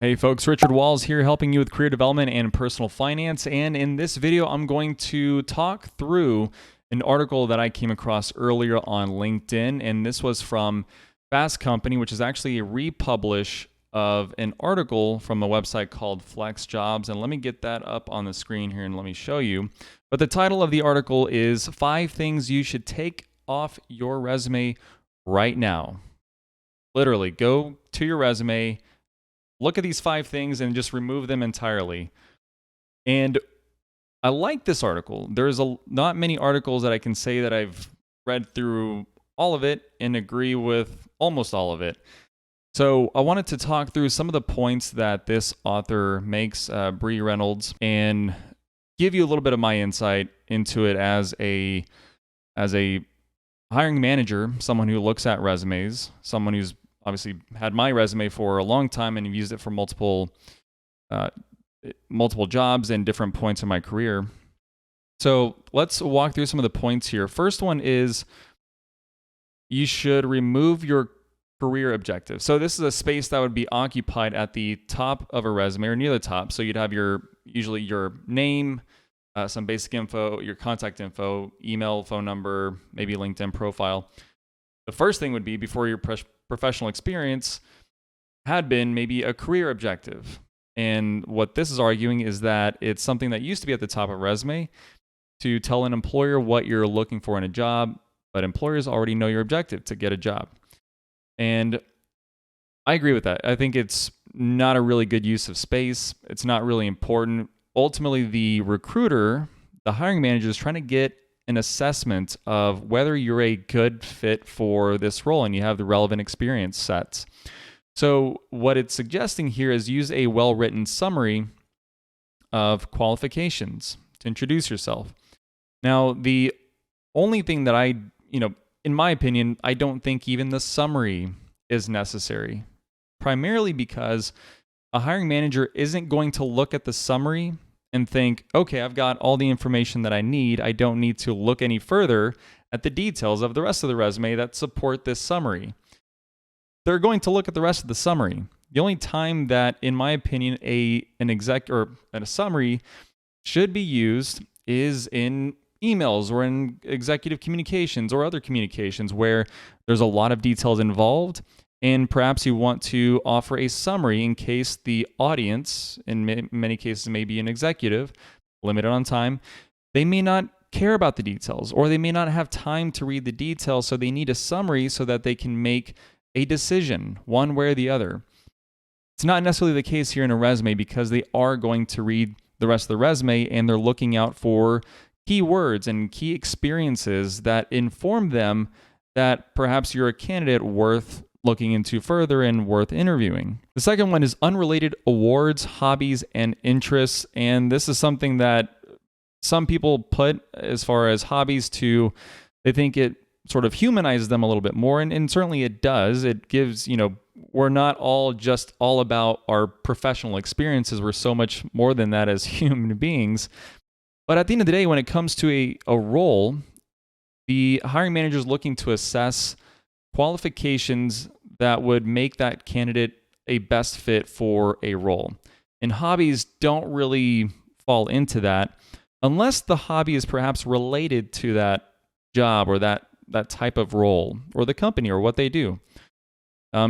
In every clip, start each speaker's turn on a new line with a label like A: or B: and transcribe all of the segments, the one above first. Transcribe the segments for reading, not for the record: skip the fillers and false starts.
A: Hey folks, Richard Walls here helping you with career development and personal finance. And in this video, I'm going to talk through an article that I came across earlier on LinkedIn. And this was from Fast Company, which is actually a republish of an article from a website called Flex Jobs. And let me get that up on the screen here and let me show you. But the title of the article is 5 Things You Should Take Off Your Resume Right Now. Literally, go to your resume, look at these 5 things and just remove them entirely. And I like this article. There's not many articles that I can say that I've read through all of it and agree with almost all of it. So I wanted to talk through some of the points that this author makes, Bree Reynolds, and give you a little bit of my insight into it as a hiring manager, someone who looks at resumes, someone who's obviously had my resume for a long time and used it for multiple jobs and different points in my career. So let's walk through some of the points here. First one is you should remove your career objective. So this is a space that would be occupied at the top of a resume or near the top. So you'd have usually your name, some basic info, your contact info, email, phone number, maybe LinkedIn profile. The first thing would be, before your professional experience had been, maybe a career objective. And what this is arguing is that it's something that used to be at the top of a resume to tell an employer what you're looking for in a job, but employers already know your objective: to get a job. And I agree with that. I think it's not a really good use of space. It's not really important. Ultimately, the recruiter, the hiring manager, is trying to get an assessment of whether you're a good fit for this role and you have the relevant experience sets. So what it's suggesting here is use a well-written summary of qualifications to introduce yourself. Now, the only thing that in my opinion, I don't think even the summary is necessary, primarily because a hiring manager isn't going to look at the summary and think, okay, I've got all the information that I need. I don't need to look any further at the details of the rest of the resume that support this summary. They're going to look at the rest of the summary. The only time that, in my opinion, a summary should be used is in emails or in executive communications or other communications where there's a lot of details involved. And perhaps you want to offer a summary in case the audience, in many cases may be an executive, limited on time, they may not care about the details, or they may not have time to read the details, so they need a summary so that they can make a decision one way or the other. It's not necessarily the case here in a resume, because they are going to read the rest of the resume and they're looking out for keywords and key experiences that inform them that perhaps you're a candidate worth looking into further and worth interviewing. The second one is unrelated awards, hobbies, and interests. And this is something that some people put as far as hobbies to, they think it sort of humanizes them a little bit more. And certainly it does. It gives, we're not all just all about our professional experiences. We're so much more than that as human beings. But at the end of the day, when it comes to a role, the hiring manager is looking to assess qualifications that would make that candidate a best fit for a role. And hobbies don't really fall into that unless the hobby is perhaps related to that job or that type of role or the company or what they do.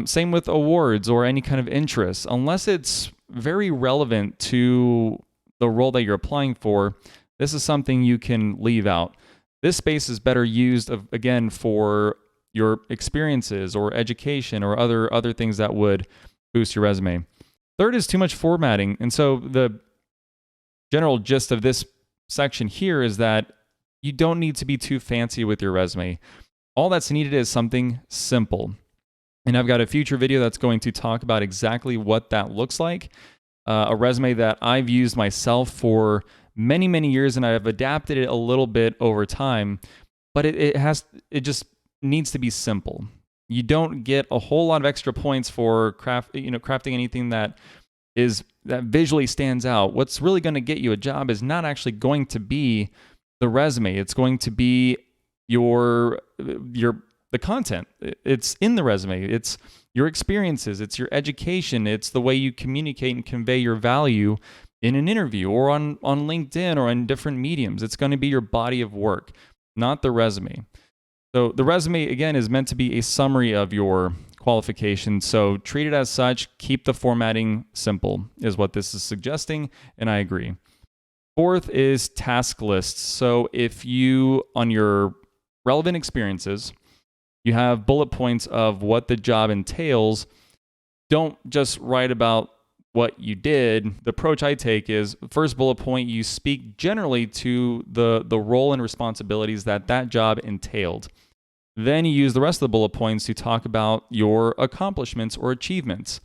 A: Same with awards or any kind of interest. Unless it's very relevant to the role that you're applying for, this is something you can leave out. This space is better used, again, for your experiences or education or other things that would boost your resume. Third is too much formatting. And so the general gist of this section here is that you don't need to be too fancy with your resume. All that's needed is something simple. And I've got a future video that's going to talk about exactly what that looks like. A resume that I've used myself for many, many years, and I've adapted it a little bit over time, but it just needs to be simple. You don't get a whole lot of extra points for crafting anything that visually stands out. What's really going to get you a job is not actually going to be the resume. It's going to be your the content. It's in the resume. It's your experiences. It's your education. It's the way you communicate and convey your value in an interview or on LinkedIn or on different mediums. It's going to be your body of work, not the resume. So the resume, again, is meant to be a summary of your qualifications. So treat it as such. Keep the formatting simple is what this is suggesting, and I agree. Fourth is task lists. So if you, on your relevant experiences, you have bullet points of what the job entails, don't just write about what you did. The approach I take is, first bullet point, you speak generally to the role and responsibilities that job entailed. Then you use the rest of the bullet points to talk about your accomplishments or achievements.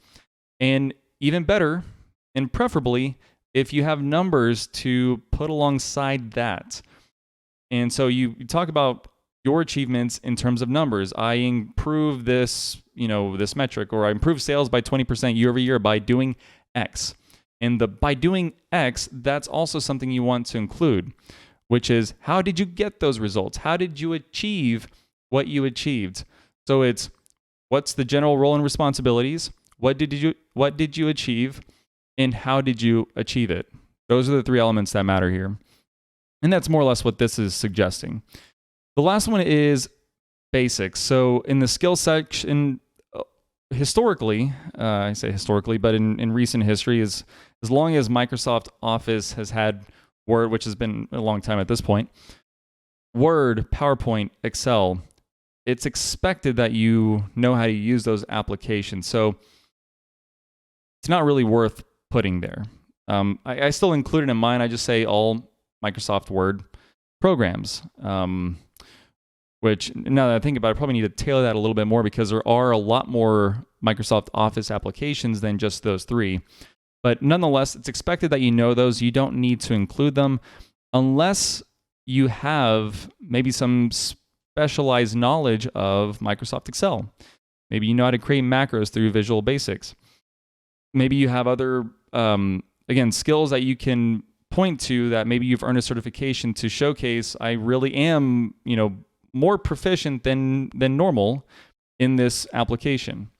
A: And even better, and preferably, if you have numbers to put alongside that. And so you talk about your achievements in terms of numbers. I improved this metric, or I improved sales by 20% year over year by doing X. And by doing X, that's also something you want to include, which is, how did you get those results? How did you achieve what you achieved? So it's, what's the general role and responsibilities? What did you achieve? And how did you achieve it? Those are the three elements that matter here. And that's more or less what this is suggesting. The last one is basics. So in the skill section, historically, I say historically, but in recent history, as long as Microsoft Office has had Word, which has been a long time at this point, Word, PowerPoint, Excel, it's expected that you know how to use those applications. So it's not really worth putting there. I still include it in mine. I just say all Microsoft Word programs, which, now that I think about it, I probably need to tailor that a little bit more, because there are a lot more Microsoft Office applications than just those three. But nonetheless, it's expected that you know those. You don't need to include them unless you have maybe some specialized knowledge of Microsoft Excel. Maybe you know how to create macros through Visual Basics. Maybe you have other, skills that you can point to, that maybe you've earned a certification to showcase, I really am, more proficient than normal in this application.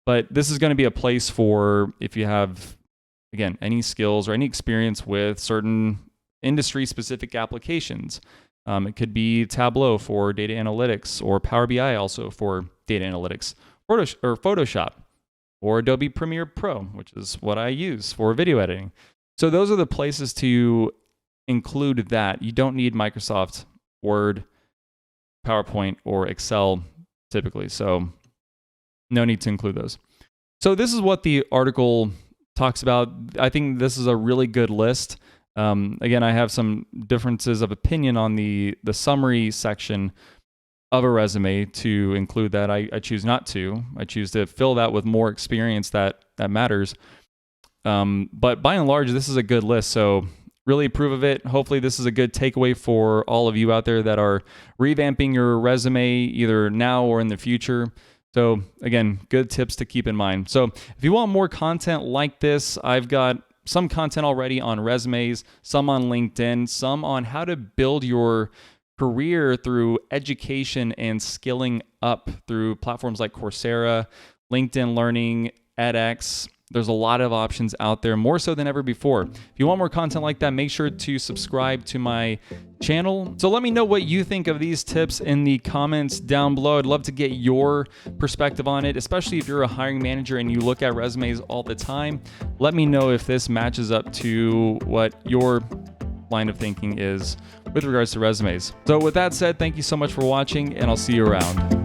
A: But this is going to be a place for, if you have, again, any skills or any experience with certain industry-specific applications. It could be Tableau for data analytics, or Power BI also for data analytics, or Photoshop, or Adobe Premiere Pro, which is what I use for video editing. So those are the places to include that. You don't need Microsoft Word, PowerPoint, or Excel typically. So no need to include those. So this is what the article talks about. I think this is a really good list. Again, I have some differences of opinion on the summary section of a resume to include that. I choose not to. I choose to fill that with more experience that matters. But by and large, this is a good list. So really approve of it. Hopefully this is a good takeaway for all of you out there that are revamping your resume either now or in the future. So again, good tips to keep in mind. So if you want more content like this, I've got some content already on resumes, some on LinkedIn, some on how to build your career through education and skilling up through platforms like Coursera, LinkedIn Learning, edX. There's a lot of options out there, more so than ever before. If you want more content like that, make sure to subscribe to my channel. So let me know what you think of these tips in the comments down below. I'd love to get your perspective on it, especially if you're a hiring manager and you look at resumes all the time. Let me know if this matches up to what your line of thinking is with regards to resumes. So with that said, thank you so much for watching, and I'll see you around.